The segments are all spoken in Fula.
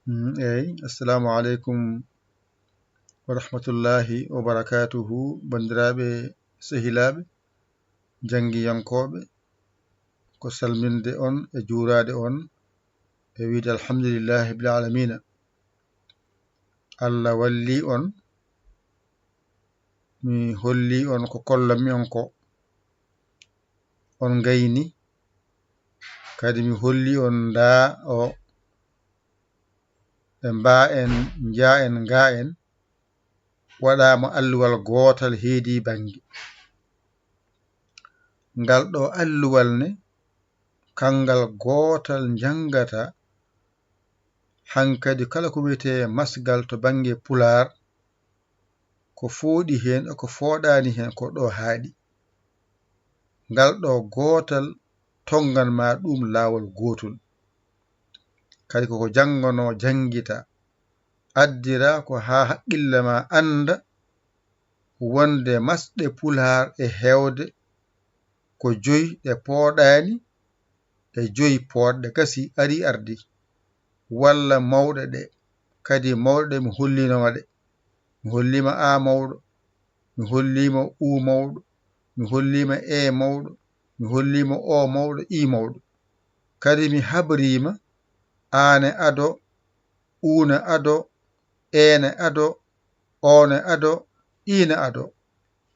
assalamu alaikum wa rahmatullahi wa barakatuhu bandiraɓe sehilaɓe jangiyankoɓe ko salminde on e juurade on e wiide alhamdulillahi bil alamina. Allah walli on, mi holli on ko kollanmi on ko on gayni, kadi mi holli on nda o ɓe mba en jaa en nga en waɗama alluwal gootal heedi bange. Ngal ɗo alluwal ne kangal gootal jangata hankadi kala ko wiyete masgal to bange pular ko fooɗi hen e ko fooɗani hen ko ɗo haaɗi. Ngal ɗo gootal tongan ma ɗum laawol gotol, kadi koko jangano jangita addira ko ha haqqille ma anda wonde masɗe pular e hewde ko 5 ɗe pooɗani e 5 poɗɗe kasi ari ardi, walla mawɗe ɗe kadi mawɗe ɗe mi hollinoma ɗe, mi hollima a mawɗo, mi hollima u mawɗo, mi hollima e mawɗo, mi hollima o mawɗo, i mawɗo, kadi mi habrima ane ado, une ado, ene ado, one ado, ine ado,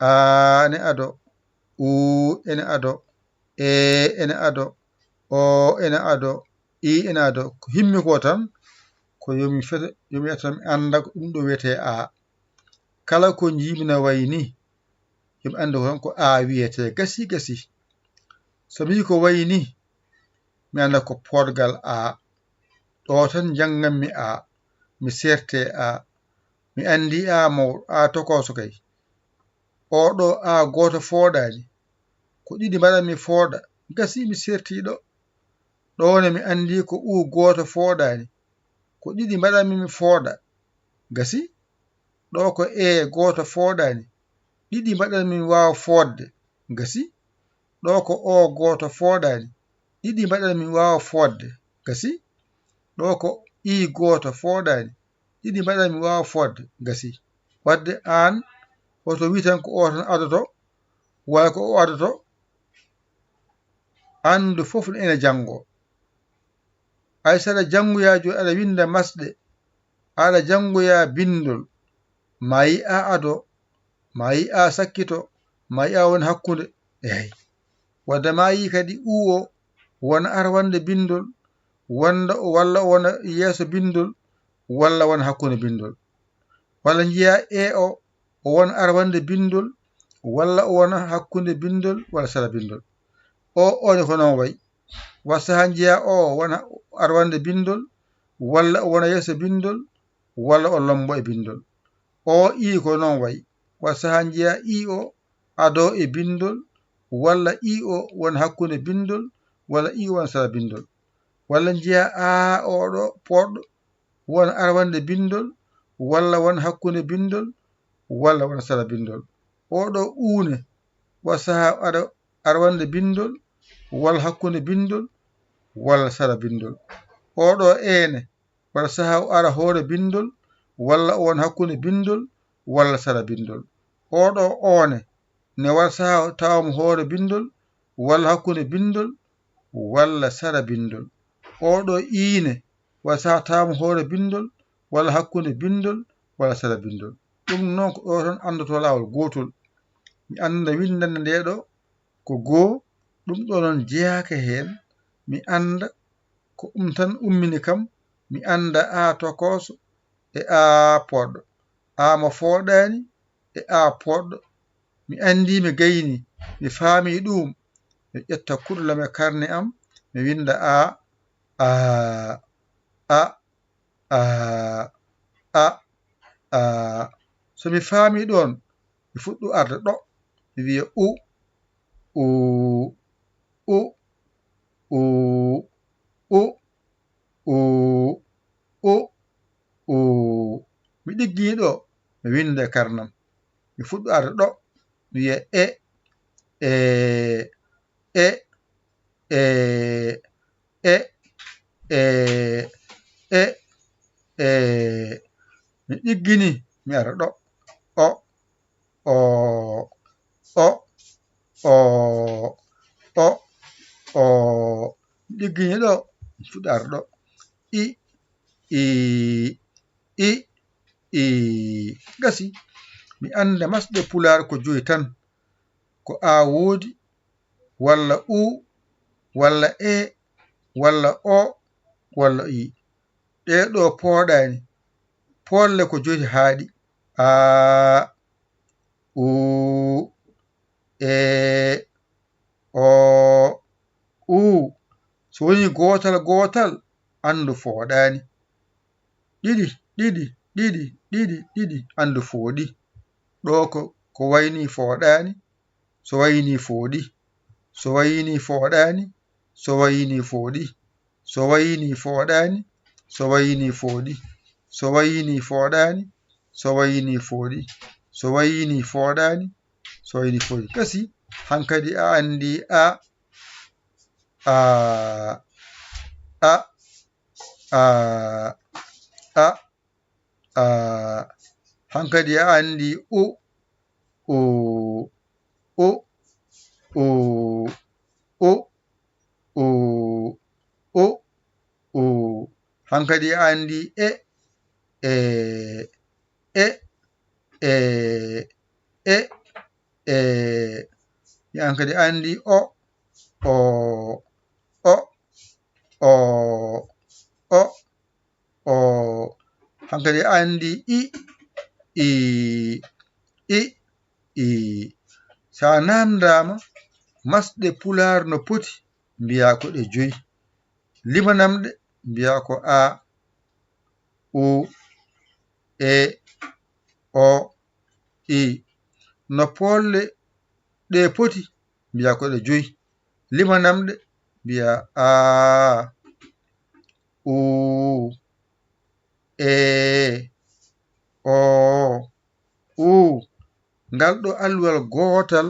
ane ado, u ene ado, e ene ado, o ene ado, i ene ado. Ko himmi ko tan ko yomi yetta mi anda ko ɗum ɗo wiyete a. Kala ko jimina wayni yomi anda ko a wiyete gasi gasi. So mi ko wayni mi anda ko podgal a. Ɗo tan janganmi a, mi serte a, mi andi a mawɗo, a tokoso kay. Oɗo a goto fooɗani, ko ɗiɗi mbaɗanmi fooɗa, gasi mi sertiɗo. Ɗone mi andi ko u goto fooɗani, ko ɗiɗi mbaɗanmi mi fooɗa, gasi. Ɗo ko e goto fooɗani, ɗiɗi mbaɗanmi mi wawa foodde, gasi. Ɗo ko o goto fooɗani, ɗiɗi mbaɗanmi mi wawa foodde, gasi. Ɗo ko i goto fooɗani, ɗiɗi mbaɗanmi mi wawa foodde, gasi. Wadde an woto wi tan ko o tan adoto walla ko o adoto, andu fof ne ene jango. Ay saɗa jangoya joni aɗa winda masɗe, aɗa jangoya bindol, ma yi a ado, ma yi a sakkito, ma yi a woni hakkude, eyi wadde ma yi kadi u o wona arwande bindol, walla o wona yeeso bindol, walla wona hakkude bindol, walla jiiya e o wona arwande bindol, walla o wona hakkude bindol, walla sara bindol. One ko noon wayi. Wasaha jiiya o wona arwande bindol, walla o wona yeeso bindol, walla o lombo e bindol. O i ko noon wayi. Wasaha jiiya i o ado e bindol, walla i o wona hakkude bindol, walla i o wona sara bindol, walla jiiya a oɗo poɗɗo wona arwande bindol, walla wona hakkude bindol, walla wona sara bindol. Oɗo une wasaha aɗa arwande bindol, walla hakkude bindol, walla sara bindol. Oɗo ene wala saha ara hoore bindol, walla o wona hakkude bindol, walla sara bindol. Oɗo one ne wala saha tawamo hoore bindol, walla hakkude bindol, walla sara bindol. Oɗo ine wala saha tawamo hoore bindol, walla hakkude bindol, walla sara bindol. Ɗum noon ko ɗo tan andoto laawol gotol. Mi anda windande nde ɗo ko goo, ɗum ɗo noon jeyaka hen, mi anda ko ɗum tan ummini kam, mi anda a tokoso e a poɗɗo, a mo fooɗani e a poɗɗo. Mi andi mi gayni, mi faami ɗum, mi ƴetta kuɗolam e karne am, mi winda a so mi faami ɗon mi fuɗɗo arde ɗo, mi wiya u mi ɗiggini ɗo mi winda e karnam, mi fuɗɗo arde ɗo mi wiya mi ɗiggini mi ara ɗo o o o o o o mi ɗiggini ɗo mi fuɗɗa ara ɗo i i i i gasi mi anda masɗe pular ko joyi tan ko a woodi walla u walla e walla o walla i ɗeɗo pooɗani polle ko joyi haaɗi a u e o u so woni gotal gotal andu fooɗani ɗiɗi ɗiɗi ɗiɗi ɗiɗi ɗiɗi andu fooɗi ɗo ko wayni fooɗani so wayni fooɗi so wayni fooɗani so wayni fooɗi so wayni fooɗani so wayni fooɗi so wayni fooɗani so wayni fooɗi so wayni fooɗani so wayni fooɗi gasi hankadi a andi a a a a a a hankadi a andi u u u u u u u u hankadi a andi e e e e e e hankadi a andi o o o o o o hankadi a andi i i i i sa namdama masɗe pular no poti mbiya ko ɗe joyi limanamɗe mbiya ko a u e o i no polle ɗe poti mbiya ko ɗe joyi limanamɗe mbiya a u e o u ngal ɗo alluwal gotal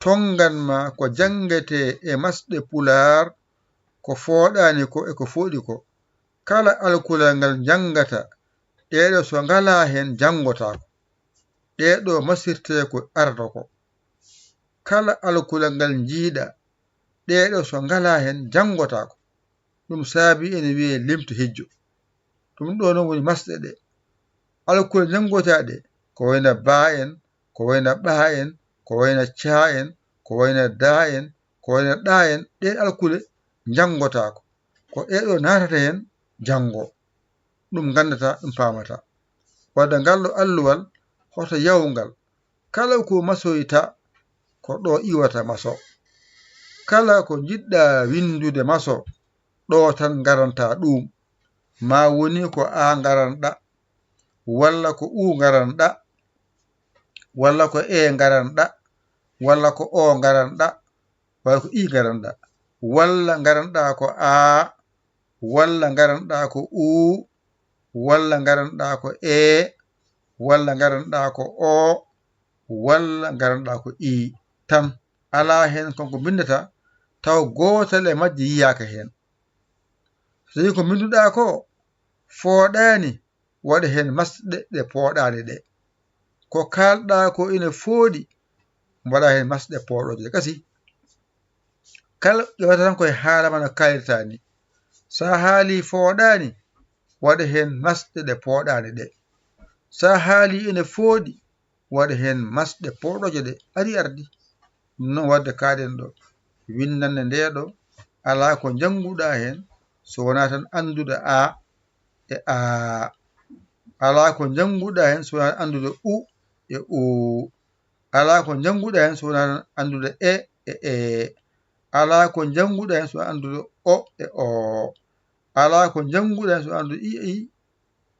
tonganma ko jangete e masɗe pular ko fooɗani ko e ko fooɗi ko kala alkulal ngal jangata ɗeɗo so ngala hen jangotako ɗeɗo masirte ko arata ko kala alkulal ngal jiiɗa ɗeɗo so ngala hen jangotako ɗum saabi ene wiye limto hejjo ɗum ɗo non woni masɗe ɗe alkulal jangotaɗe ko wayna ba en ko wayna ɓa en ko wayna ca en ko wayna da en ko wayna ɗa en ɗe alkule jangotako ko ɗeɗo natata hen jango ɗum gandata ɗum pamata wadda ngal ɗo alluwal hoto yawgal kala ko masoyta ko ɗo iwata maso kala ko jiɗɗa windude maso ɗo tan garanta ɗum ma woni ko a garanɗa walla ko u garanɗa walla ko e garanɗa walla ko o garanɗa walla ko i garanɗa walla garanɗa ko a walla garanɗa ko u walla garanɗa ko e walla garanɗa ko o walla garanɗa ko i tan ala hen konko bindata taw gotal e majji yiyaka hen so tawi ko binduɗa ko fooɗani waɗa hen masɗe ɗe pooɗani ɗe ko kalɗa ko ina fooɗi mbaɗa hen masɗe pooɗoje kasi kala ƴewata tan koye haalama no kalirta ni sa haali fooɗani waɗa hen masɗe ɗe pooɗani ɗe sa haali ene fooɗi waɗa hen masɗe pooɗoje ɗe ari ardi ɗum noon wadde kaɗen ɗo windande nde ɗo ala ko janguɗa hen so wona tan andude a e a ala ko janguɗa hen so wona andude u e u ala ko janguɗa hen so wona tan andude e e ala ko janguɗa hen so wona andude o e o ala ko janguɗa hen so wona andude i e i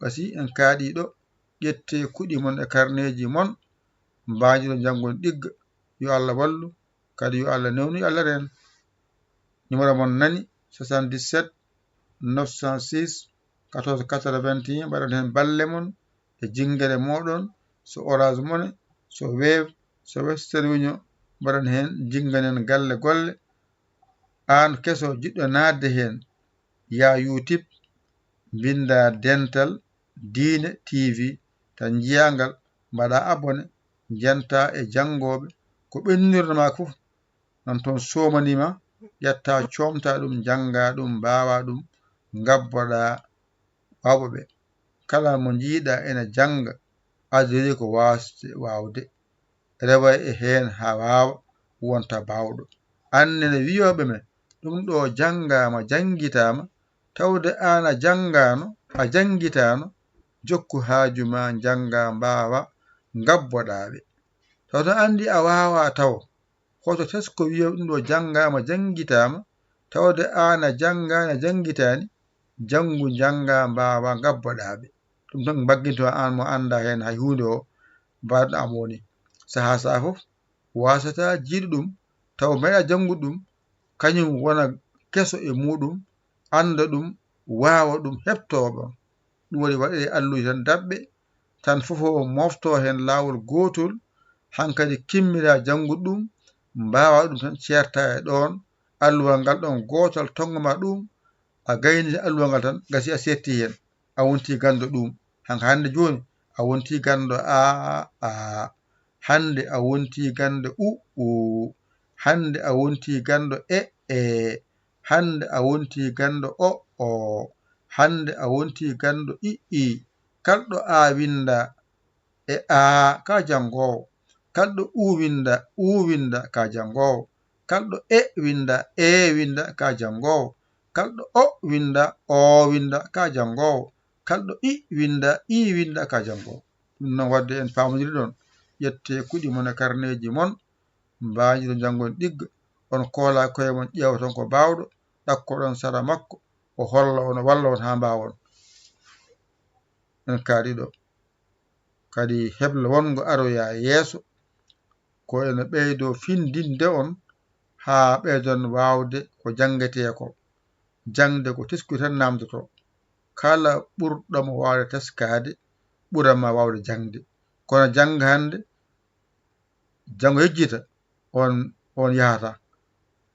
kasi en kaaɗi ɗo ƴette kuɗi mon e karneji mon mbajiɗo jangon ɗigga yo Allah wallu kadi yo Allah newnu yo Allah reen numéro mon nani 77 906 14 81 mbaɗon hen balle mon e jinguere moɗon so Orange Money so Wave so Western Union mbaɗon hen jinganen galle golle an keso jiɗɗo nadde hen ya YouTube binda Dental Diine TV tan jiyangal mbaɗa abonné jenta e jangoɓe ko ɓennirde ma fof nan toon somanima ƴetta comta ɗum janga ɗum mbawa ɗum gabboɗa wawɓeɓe kala mo jiiɗa ene janga adiri ko wasde wawde rewa e hen ha wawa wonta bawɗo annene wiyoɓe men ɗum ɗo jangama jangitama tawde an a jangano a jangitano jokku haaju ma janga mbawa gabboɗaɓe tawto andi a wawa taw hoto tesko wiya ɗum ɗo jangama jangitama tawde an a jangani a jangitani jangu janga mbawa gabboɗaɓe ɗum tan bagginto an mo anda hen hay hunde o mbaɗo am woni saha saha fof wasata jiiɗu ɗum taw meeɗa jangude ɗum kañum wona keso e muɗum anda ɗum wawa ɗum heptoɓe ɗum waɗi waɗe alluji tan dabɓe tan fofo mofto hen lawol gotol hankkadi kimmina jangude ɗum mbawa ɗum tan certa e ɗon alluwal ngal ɗon gotol tongoma ɗum a gayni alluwal ngal tan gasi a setti hen a wonti gando ɗum hanka hande joni a wonti gando a hande a wonti gando hande a wonti gando hande a wonti gando o hande a wonti gando i kalɗo a winda e ka jangowo kalɗo winda ka jangowo kalɗo winda ka jangowo kalɗo winda ka jangowo kalɗo i winda ka jangowo ɗum noon wadde en famodiri ɗon ƴette kuɗi mon e karneji mon mbaji ɗo jangon ɗigga on koola koye mon ƴeewa ton ko bawɗo ɗakkoɗon sara makko o holla on o walla on ha mbawon en kaɗiɗo kadi heble wongo aroya yeeso ko ene ɓeydo findinde on ha ɓeydon wawde ko jangete ko jangde ko teskude tan namdoto kala ɓurɗomo wawde teskade ɓuranma wawde jangde kono janga hande jango yejjita on yahata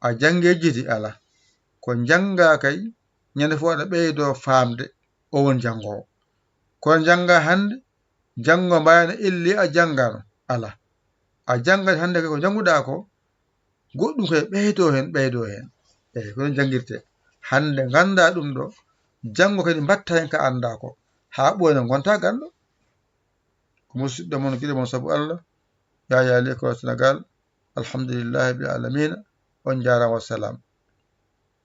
a jangi yejjiti ala ko janga kay ñande fo aɗa ɓeydo famde o won jangowo kono janga hande jango mbayno illi a jangano ala a jangat hande ko janguɗa ko goɗɗum koye ɓeydo hen eyi ko jangirte hande ganda ɗum ɗo jango kadi mbatta hen ka anda ko ha ɓooyna gonta ganɗo ko musidɗo moon guiɗo moon saabu Allah Yaya l'école Sénégal alhamdulillahi bil alamina on jarama wassalam